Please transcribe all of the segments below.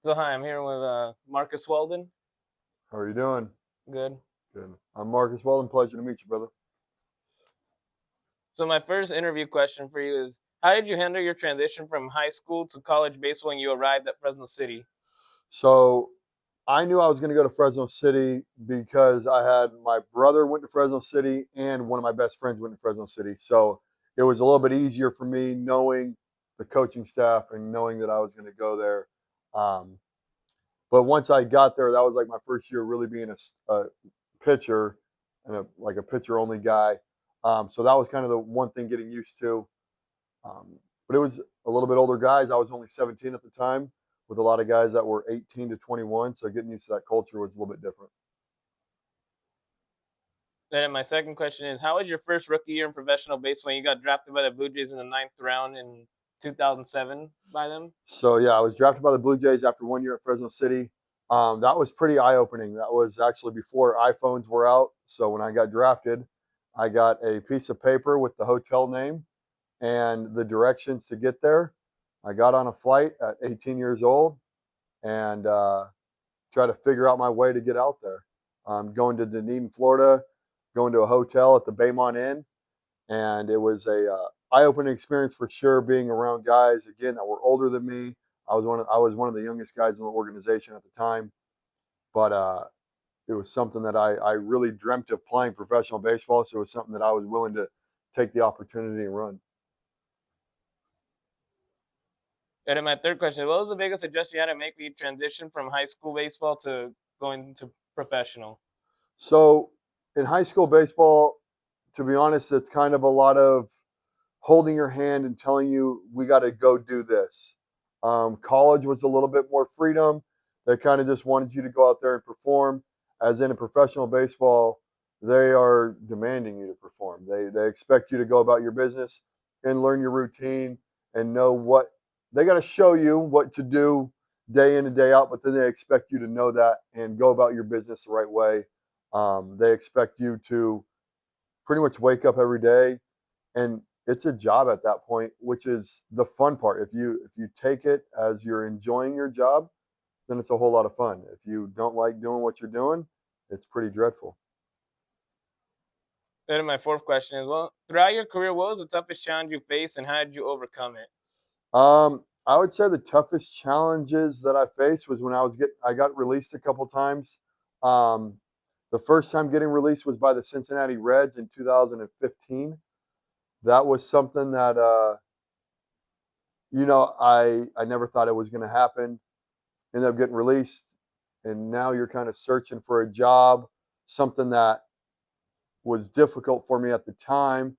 So hi, I'm here with Marcus Walden. How are you doing? Good. Good. I'm Marcus Walden. Pleasure to meet you, brother. So my first interview question for you is, how did you handle your transition from high school to college baseball when you arrived at Fresno City? So I knew I was going to go to Fresno City because I had my brother went to Fresno City and one of my best friends went to Fresno City. So it was a little bit easier for me knowing the coaching staff and knowing that I was going to go there. Um, but once I got there, that was like my first year really being a pitcher and like a pitcher only guy. So that was kind of the one thing getting used to. But it was a little bit older guys. I was only 17 at the time, with a lot of guys that were 18 to 21. So getting used to that culture was a little bit different. Then my second question is, how was your first rookie year in professional baseball when you got drafted by the Blue Jays in the ninth round in 2007 by them? So yeah, I was drafted by the Blue Jays after 1 year at Fresno City. That was pretty eye opening. That was actually before iPhones were out. So when I got drafted, I got a piece of paper with the hotel name and the directions to get there. I got on a flight at 18 years old and try to figure out my way to get out there. Going to Dunedin, Florida, going to a hotel at the Baymont Inn, and it was a eye-opening experience for sure. Being around guys again that were older than me. I was one of the youngest guys in the organization at the time, but it was something that I really dreamt of playing professional baseball. So it was something that I was willing to take the opportunity and run. And then my third question, what was the biggest adjustment you had to make when you transition from high school baseball to going to professional? So in high school baseball, to be honest, it's kind of a lot of holding your hand and telling you we got to go do this. College was a little bit more freedom. They kind of just wanted you to go out there and perform. As in a professional baseball, they are demanding you to perform. They expect you to go about your business and learn your routine and know what they got to show you what to do day in and day out. But then they expect you to know that and go about your business the right way. They expect you to pretty much wake up every day and it's a job at that point, which is the fun part. If you take it as you're enjoying your job, then it's a whole lot of fun. If you don't like doing what you're doing, it's pretty dreadful. Then my fourth question is, well, throughout your career, what was the toughest challenge you faced and how did you overcome it? I would say the toughest challenges that I faced was when I got released a couple times. Um, the first time getting released was by the Cincinnati Reds in 2015. That was something that I never thought it was going to happen. Ended up getting released, and now you're kind of searching for a job, something that was difficult for me at the time,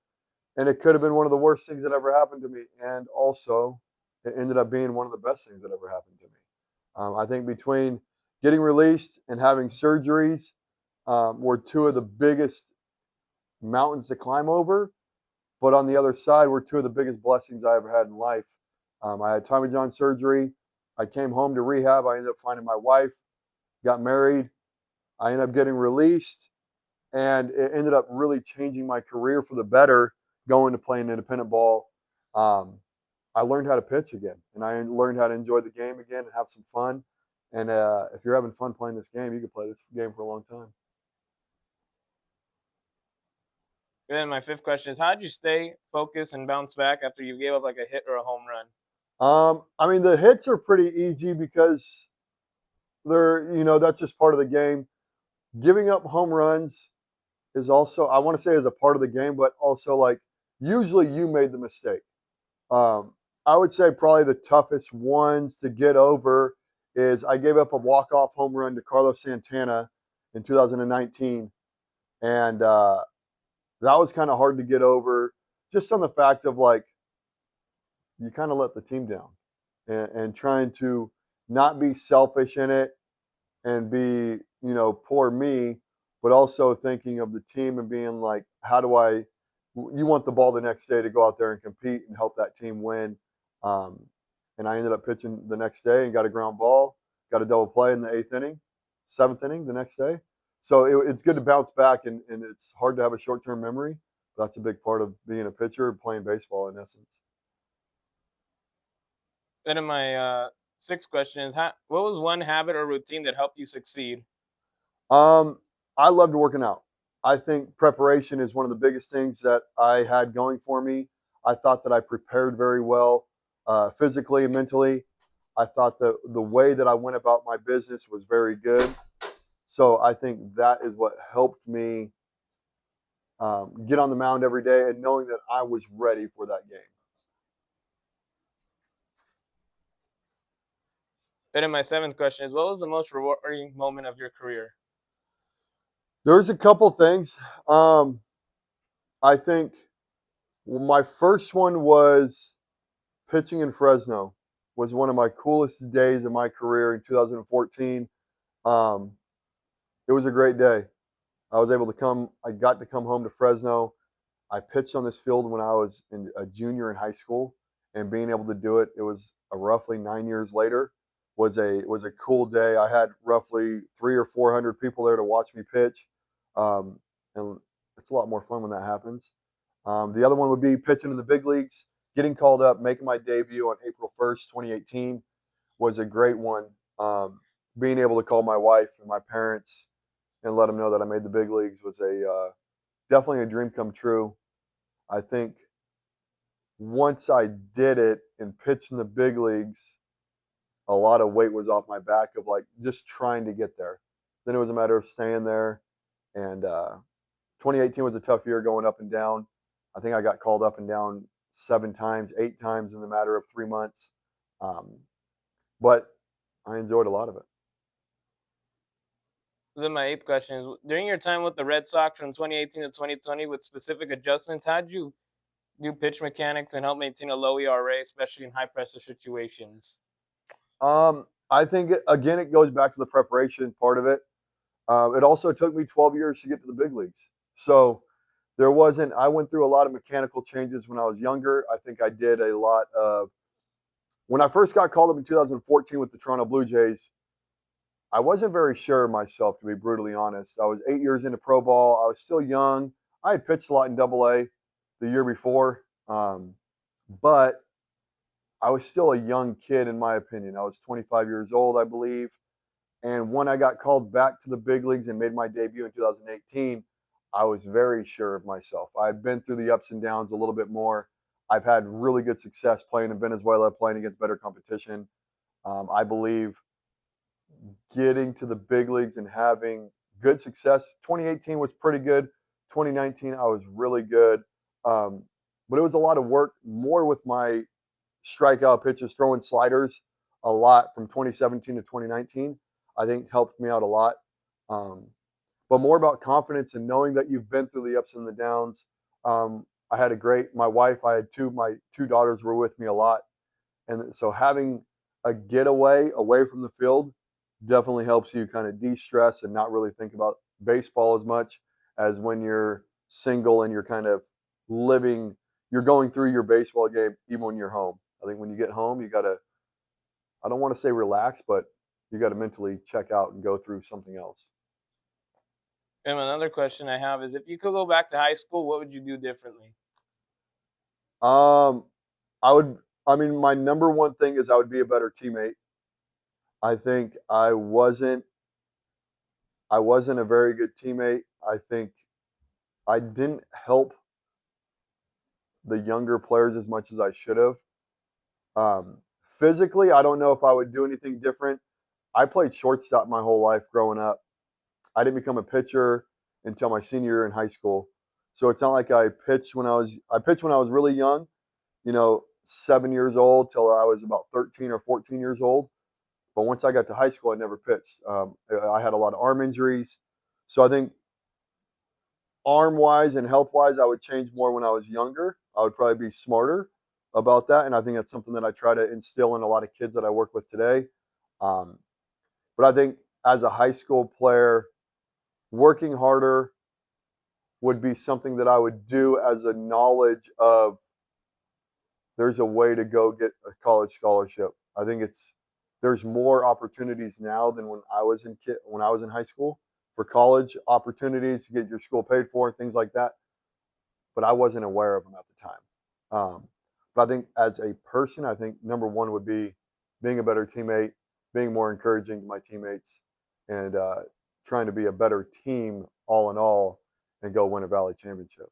and it could have been one of the worst things that ever happened to me, and also it ended up being one of the best things that ever happened to me. I think between getting released and having surgeries were two of the biggest mountains to climb over, but on the other side were two of the biggest blessings I ever had in life. I had Tommy John surgery. I came home to rehab. I ended up finding my wife, got married. I ended up getting released, and it ended up really changing my career for the better. Going to playing independent ball, um, I learned how to pitch again, and I learned how to enjoy the game again and have some fun. And if you're having fun playing this game, you can play this game for a long time. Then my fifth question is, how did you stay focused and bounce back after you gave up like a hit or a home run? I mean, the hits are pretty easy because that's just part of the game. Giving up home runs is also, I want to say, is a part of the game, but also like usually you made the mistake. Um, I would say probably the toughest ones to get over is I gave up a walk-off home run to Carlos Santana in 2019, and that was kind of hard to get over, just on the fact of like you kind of let the team down, and trying to not be selfish in it and be poor me, but also thinking of the team and being like, how do I? You want the ball the next day to go out there and compete and help that team win. Um, and I ended up pitching the next day and got a ground ball, got a double play in the eighth inning, seventh inning the next day. So it's good to bounce back, and it's hard to have a short term memory. That's a big part of being a pitcher and playing baseball in essence. Then in my sixth question is, what was one habit or routine that helped you succeed? Um, I loved working out. I think preparation is one of the biggest things that I had going for me. I thought that I prepared very well, physically and mentally. I thought that the way that I went about my business was very good. So I think that is what helped me get on the mound every day and knowing that I was ready for that game. And then my seventh question is, what was the most rewarding moment of your career? There's a couple things. I think my first one was pitching in Fresno. Was one of my coolest days of my career in 2014. Um, it was a great day. I got to come home to Fresno. I pitched on this field when I was a junior in high school, and being able to do it, it was roughly 9 years later, was a cool day. I had roughly 300 or 400 people there to watch me pitch, um, and it's a lot more fun when that happens. The other one would be pitching in the big leagues, getting called up, making my debut on April 1st, 2018 was a great one. Being able to call my wife and my parents and let them know that I made the big leagues was a definitely a dream come true. I think once I did it and pitched in the big leagues, a lot of weight was off my back of like just trying to get there. Then it was a matter of staying there. And 2018 was a tough year going up and down. I think I got called up and down 7 times, 8 times in the matter of 3 months. Um, but I enjoyed a lot of it. Then my eighth question is, during your time with the Red Sox from 2018 to 2020 with specific adjustments, how did you do pitch mechanics and help maintain a low ERA, especially in high pressure situations? I think again, it goes back to the preparation part of it. It also took me 12 years to get to the big leagues. So there wasn't, I went through a lot of mechanical changes when I was younger. I think I did a lot of, when I first got called up in 2014 with the Toronto Blue Jays, I wasn't very sure of myself, to be brutally honest. I was 8 years into pro ball. I was still young. I had pitched a lot in Double A the year before, but I was still a young kid, in my opinion. I was 25 years old, I believe. And when I got called back to the big leagues and made my debut in 2018, I was very sure of myself. I had been through the ups and downs a little bit more. I've had really good success playing in Venezuela, playing against better competition. I believe getting to the big leagues and having good success. 2018 was pretty good. 2019, I was really good. Um, but it was a lot of work, more with my strikeout pitches, throwing sliders a lot from 2017 to 2019. I think helped me out a lot. Um, but more about confidence and knowing that you've been through the ups and the downs. I had a great, my wife, I had my two daughters were with me a lot. And so having a getaway away from the field definitely helps you kind of de-stress and not really think about baseball as much as when you're single and you're kind of living, you're going through your baseball game even when you're home. I think when you get home, you got to, I don't want to say relax, but you got to mentally check out and go through something else. And another question I have is, if you could go back to high school, what would you do differently? Um, I would, I mean, my number one thing is I would be a better teammate. I think I wasn't a very good teammate. I think I didn't help the younger players as much as I should have. Physically, I don't know if I would do anything different. I played shortstop my whole life growing up. I didn't become a pitcher until my senior year in high school. So it's not like I pitched when I was really young, 7 years old till I was about 13 or 14 years old. But once I got to high school, I never pitched. I had a lot of arm injuries. So I think arm wise and health wise, I would change more when I was younger. I would probably be smarter about that. And I think that's something that I try to instill in a lot of kids that I work with today. Um, but I think as a high school player, working harder would be something that I would do as a knowledge of there's a way to go get a college scholarship. I think there's more opportunities now than when I was in high school for college opportunities to get your school paid for and things like that. But I wasn't aware of them at the time. But I think as a person, I think number one would be being a better teammate, being more encouraging to my teammates, and trying to be a better team all in all and go win a Valley championship.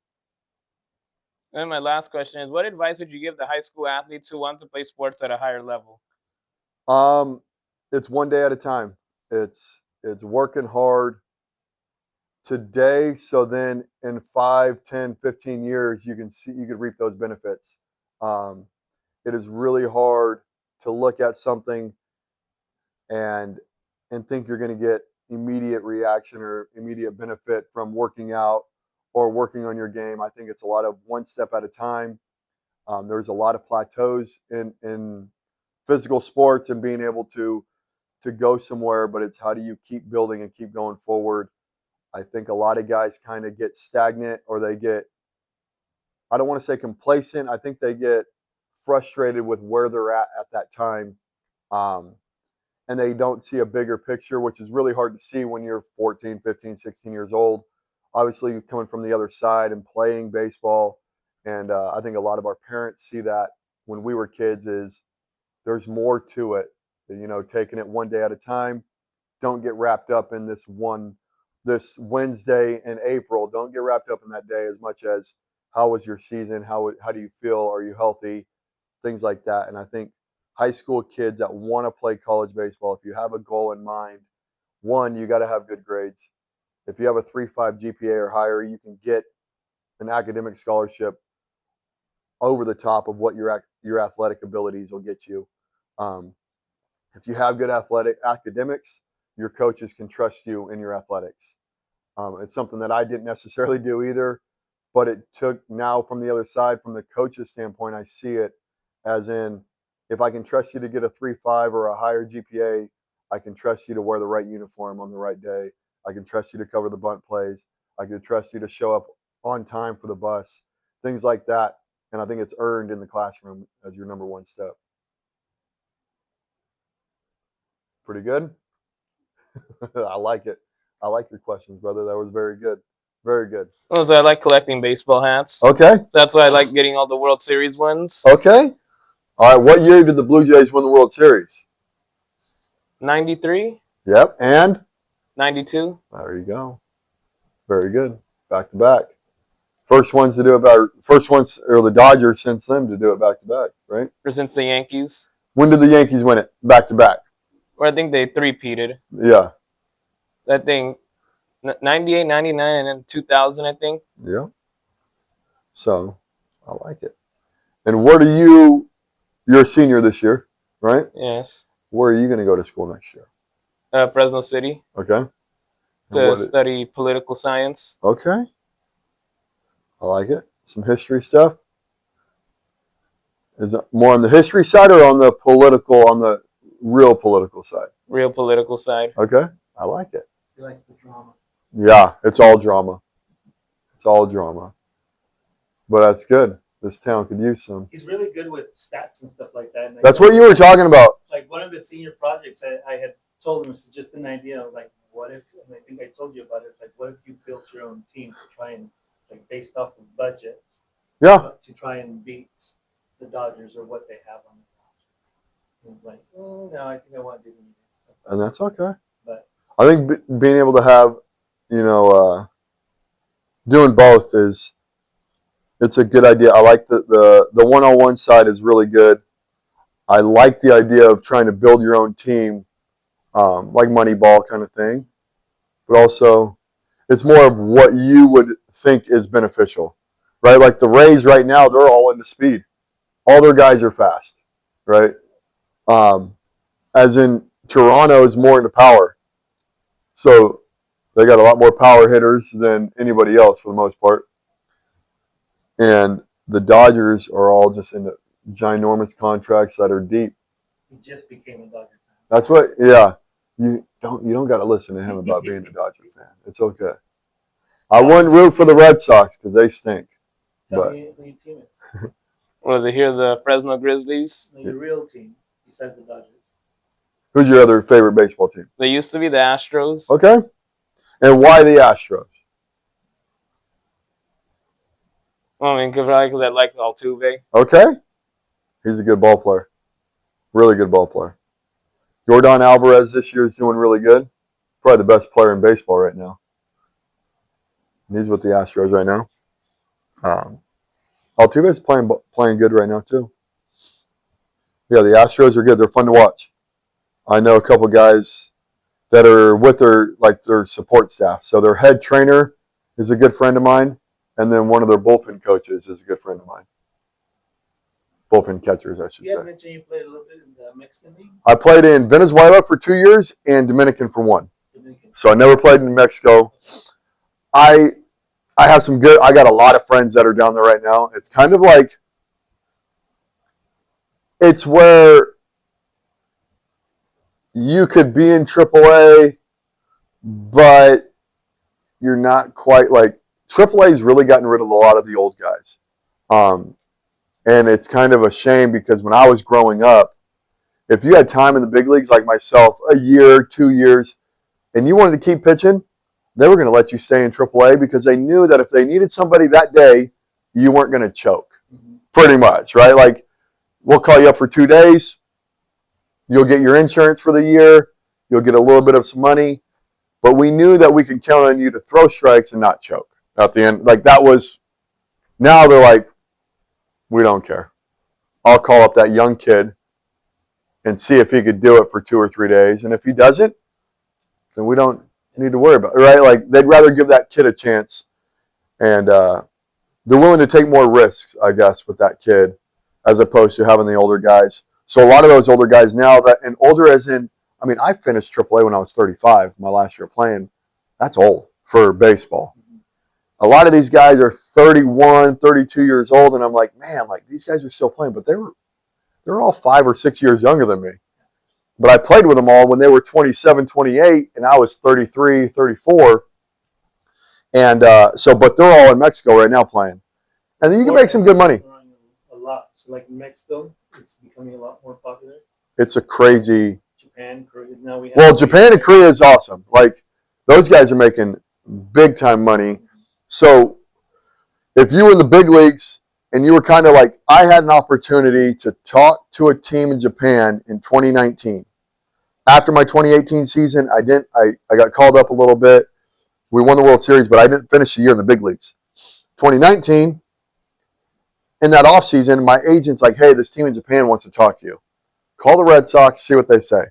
And my last question is, what advice would you give the high school athletes who want to play sports at a higher level? It's one day at a time. It's working hard today, so then in 5, 10, 15 years you could reap those benefits. It is really hard to look at something and think you're going to get immediate reaction or immediate benefit from working out or working on your game. I think it's a lot of one step at a time. There's a lot of plateaus in physical sports and being able to go somewhere, but it's how do you keep building and keep going forward. I think a lot of guys kind of get stagnant, or they get, I don't want to say complacent, I think they get frustrated with where they're at that time. And they don't see a bigger picture, which is really hard to see when you're 14, 15, 16 years old. Obviously, coming from the other side and playing baseball. And I think a lot of our parents see that when we were kids is there's more to it. You know, taking it one day at a time. Don't get wrapped up in this Wednesday in April. Don't get wrapped up in that day as much as how was your season? How do you feel? Are you healthy? Things like that. And I think high school kids that want to play college baseball, if you have a goal in mind, one, you got to have good grades. If you have a 3.5 GPA or higher, you can get an academic scholarship over the top of what your athletic abilities will get you. If you have good academics, your coaches can trust you in your athletics. It's something that I didn't necessarily do either, but it took, now from the other side, from the coach's standpoint, I see it as in, if I can trust you to get a 3.5 or a higher GPA, I can trust you to wear the right uniform on the right day. I can trust you to cover the bunt plays. I can trust you to show up on time for the bus, things like that. And I think it's earned in the classroom as your number one step. Pretty good? I like it. I like your questions, brother. That was very good. Very good. Well, so I like collecting baseball hats. Okay. So that's why I like getting all the World Series ones. Okay. All right. What year did the Blue Jays win the World Series? 93. Yep. And? 92. There you go. Very good. Back to back. First ones to do it first ones, or the Dodgers since them to do it back to back, right? Or since the Yankees. When did the Yankees win it back to back? Or I think they three-peated. Yeah. That thing, 98, 99, and then 2000, I think. Yeah. So, I like it. And where do you're a senior this year, right? Yes. Where are you going to go to school next year? Fresno City. Okay. To study political science. Okay. I like it. Some history stuff. Is it more on the history side or on the real political side? Real political side. Okay. I like it. He likes the drama. Yeah, it's all drama. It's all drama. But that's good. This town could use some. He's really good with stats and stuff like that. That's what you were talking about. Like one of his senior projects, I had told him, it's just an idea of like, what if, and I think I told you about it, it's like, what if you built your own team to try and, like, based off of budgets, Yeah. to try and beat the Dodgers or what they have on the roster. He's like, no, I think I want to do stuff. And that's okay. But I think being able to have, doing both it's a good idea. I like the one-on-one side is really good. I like the idea of trying to build your own team, like Moneyball kind of thing. But also, it's more of what you would think is beneficial, right? Like the Rays right now, they're all into speed. All their guys are fast, right? As in Toronto is more into power. So they got a lot more power hitters than anybody else for the most part. And the Dodgers are all just into ginormous contracts that are deep. he just became a Dodger fan. That's what, yeah. You don't got to listen to him about being a Dodger fan. It's okay. I wouldn't root for the Red Sox because they stink. Tell me who your team is. Was it here the Fresno Grizzlies? No, your real team, besides the Dodgers. Who's your other favorite baseball team? They used to be the Astros. Okay. And why the Astros? Well, I mean, probably because I like Altuve. Okay. He's a good ball player. Really good ball player. Yordan Alvarez this year is doing really good. Probably the best player in baseball right now. And he's with the Astros right now. Altuve's playing good right now too. Yeah, the Astros are good. They're fun to watch. I know a couple guys that are with their support staff. So their head trainer is a good friend of mine, and then one of their bullpen coaches is a good friend of mine. Bullpen catchers, I should You had say. mentioned you played a little bit in the Mexican League. I played in Venezuela for 2 years and Dominican for 1. Dominican. So I never played in Mexico. I have some good. I got a lot of friends that are down there right now. It's kind of like it's where you could be in AAA, but you're not quite like AAA's really gotten rid of a lot of the old guys. And it's kind of a shame because when I was growing up, if you had time in the big leagues like myself, a year, 2 years, and you wanted to keep pitching, they were going to let you stay in AAA because they knew that if they needed somebody that day, you weren't going to choke. Pretty much, right? Like, we'll call you up for 2 days. You'll get your insurance for the year. You'll get a little bit of some money. But we knew that we could count on you to throw strikes and not choke at the end. Like, that was, now they're like, we don't care. I'll call up that young kid and see if he could do it for 2 or 3 days. And if he doesn't, then we don't need to worry about it, right? Like, they'd rather give that kid a chance. And they're willing to take more risks, I guess, with that kid as opposed to having the older guys. So a lot of those older guys now, and older as in, I mean, I finished AAA when I was 35, my last year playing. That's old for baseball. A lot of these guys are 31, 32 years old, and I'm like, man, like these guys are still playing, but they're all 5 or 6 years younger than me. But I played with them all when they were 27, 28, and I was 33, 34. And but they're all in Mexico right now playing. And then you can make some good money. A lot. So like in Mexico, it's becoming a lot more popular. It's a crazy. Japan, Korea. Now we have. Well, Japan and Korea is awesome. Like those guys are making big time money. So if you were in the big leagues and you were kind of like, I had an opportunity to talk to a team in Japan in 2019. After my 2018 season, I got called up a little bit. We won the World Series, but I didn't finish the year in the big leagues. 2019, in that offseason, my agent's like, hey, this team in Japan wants to talk to you. Call the Red Sox, see what they say.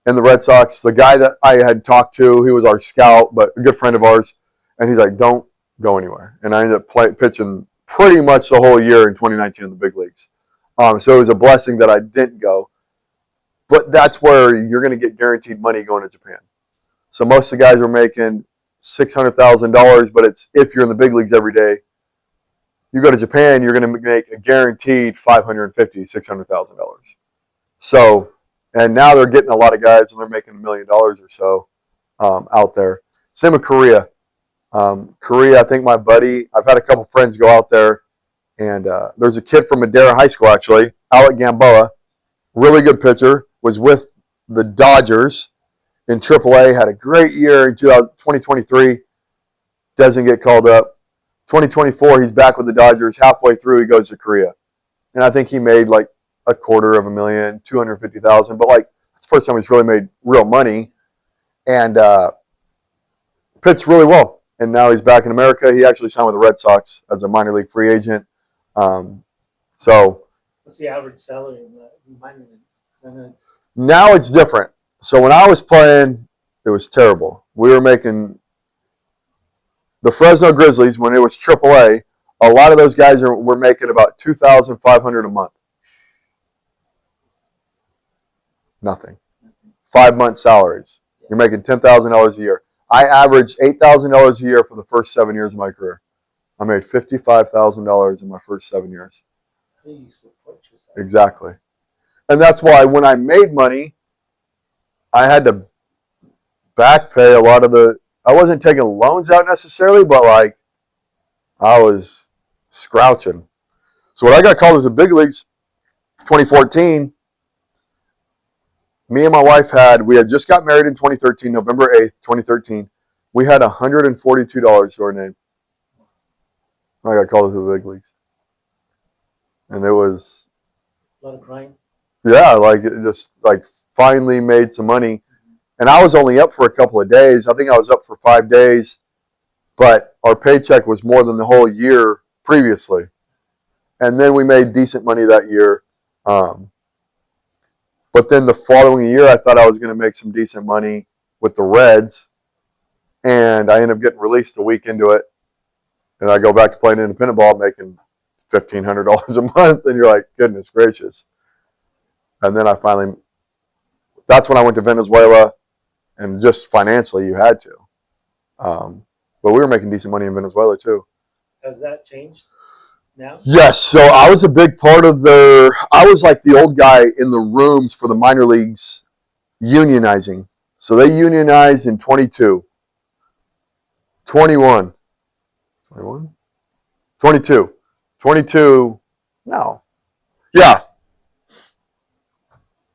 And the Red Sox, the guy that I had talked to, he was our scout, but a good friend of ours, and he's like, don't go anywhere. And I ended up pitching pretty much the whole year in 2019 in the big leagues. So it was a blessing that I didn't go. But that's where you're going to get guaranteed money going to Japan. So most of the guys are making $600,000, but it's if you're in the big leagues every day. You go to Japan, you're going to make a guaranteed $550,000, $600,000. So, and now they're getting a lot of guys, and they're making $1 million or so out there. Same with Korea. Korea, I think my buddy, I've had a couple friends go out there, and there's a kid from Madera High School, actually, Alec Gamboa, really good pitcher, was with the Dodgers in AAA, had a great year in 2023, doesn't get called up. 2024, he's back with the Dodgers. Halfway through, he goes to Korea. And I think he made like $250,000, $250,000. But like, it's the first time he's really made real money. And pitched really well. And now he's back in America. He actually signed with the Red Sox as a minor league free agent. So what's the average salary in the minor leagues? Now it's different. So when I was playing, it was terrible. We were making the Fresno Grizzlies, when it was AAA, a lot of those guys were making about $2,500 a month. Nothing. 5-month salaries. You're making $10,000 a year. I averaged $8,000 a year for the first 7 years of my career. I made $55,000 in my first 7 years. Exactly. And that's why when I made money, I had to back pay a lot of I wasn't taking loans out necessarily, but like I was scrouching. So when I got called to the big leagues, 2014, me and my wife we had just got married in 2013, November 8th, 2013. We had $142 to our name. I got called to the big leagues. And it was a lot of crying. Yeah, like just like finally made some money. And I was only up for a couple of days. I think I was up for 5 days, but our paycheck was more than the whole year previously. And then we made decent money that year. But then the following year, I thought I was going to make some decent money with the Reds, and I ended up getting released a week into it. And I go back to playing independent ball, making $1,500 a month, and you're like, goodness gracious. And then that's when I went to Venezuela, and just financially, you had to. But we were making decent money in Venezuela too. Has that changed now? Yes, so I was a big part of I was like the old guy in the rooms for the minor leagues unionizing. So they unionized in 22, 21, 21, 22, 22, no. Yeah,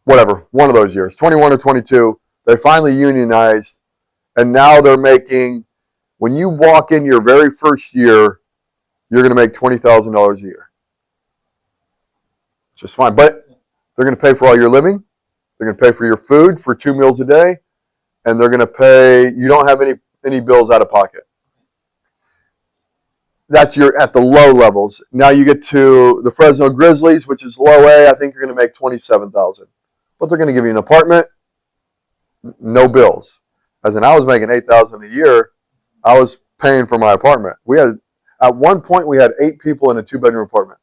whatever, one of those years, 21 or 22, they finally unionized, and now they're making, when you walk in your very first year, you're going to make $20,000 a year. Just fine. But they're going to pay for all your living. They're going to pay for your food for 2 meals a day. And they're going to pay, you don't have any bills out of pocket. That's at the low levels. Now you get to the Fresno Grizzlies, which is low A. I think you're going to make $27,000. But they're going to give you an apartment, no bills. As in, I was making $8,000 a year. I was paying for my apartment. At one point, we had 8 people in a 2-bedroom apartment.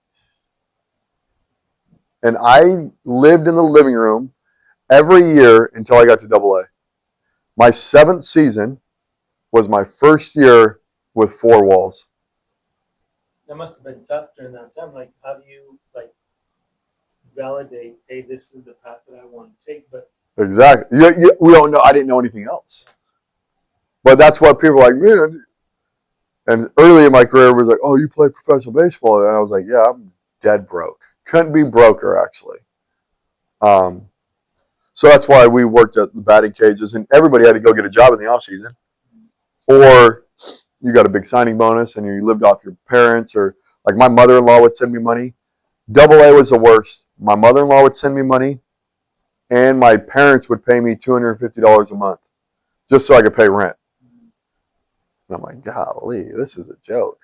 And I lived in the living room every year until I got to AA. My 7th season was my first year with 4 walls. That must have been tough during that time. Like, how do you validate, hey, this is the path that I want to take? But exactly. We don't know. I didn't know anything else. But that's what people are like, man. And early in my career, it was like, oh, you play professional baseball? And I was like, yeah, I'm dead broke. Couldn't be broker, actually. So that's why we worked at the batting cages, and everybody had to go get a job in the offseason. Or you got a big signing bonus and you lived off your parents, or like my mother-in-law would send me money. AA was the worst. My mother-in-law would send me money, and my parents would pay me $250 a month just so I could pay rent. And I'm like, golly, this is a joke.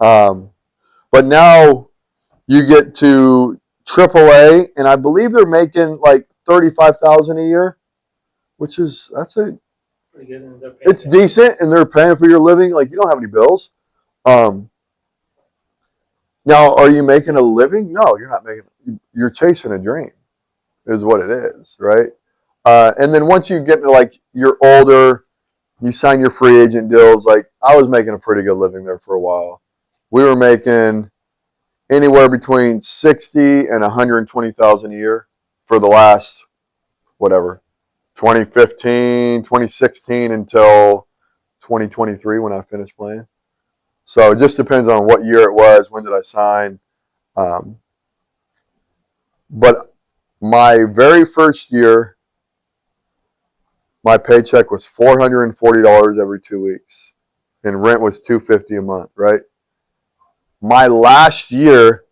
But now you get to AAA, and I believe they're making like $35,000 a year, which is pretty good. And it's decent, and they're paying for your living. Like, you don't have any bills. Now, are you making a living? No, you're not making. You're chasing a dream, is what it is, right? And then once you get to you're older, you sign your free agent deals. Like, I was making a pretty good living there for a while. We were making anywhere between $60,000 and $120,000 a year for the last 2015, 2016 until 2023 when I finished playing. So it just depends on what year it was. When did I sign? But my very first year, my paycheck was $440 every 2 weeks, and rent was $250 a month, right? My last year,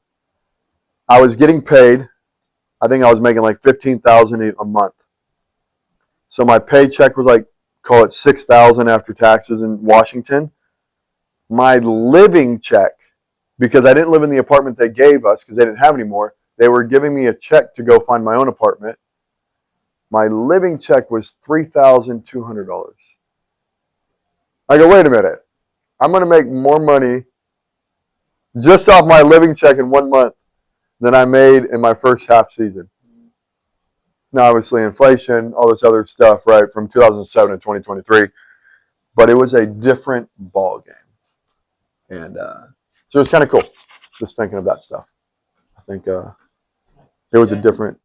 I was getting paid. I think I was making like $15,000 a month. So my paycheck was call it $6,000 after taxes in Washington. My living check, because I didn't live in the apartment they gave us because they didn't have any more, they were giving me a check to go find my own apartment. My living check was $3,200. I go, wait a minute. I'm going to make more money just off my living check in 1 month than I made in my first half season. Now, obviously, inflation, all this other stuff, right, from 2007 to 2023. But it was a different ball game. And so it was kind of cool just thinking of that stuff. I think it was a different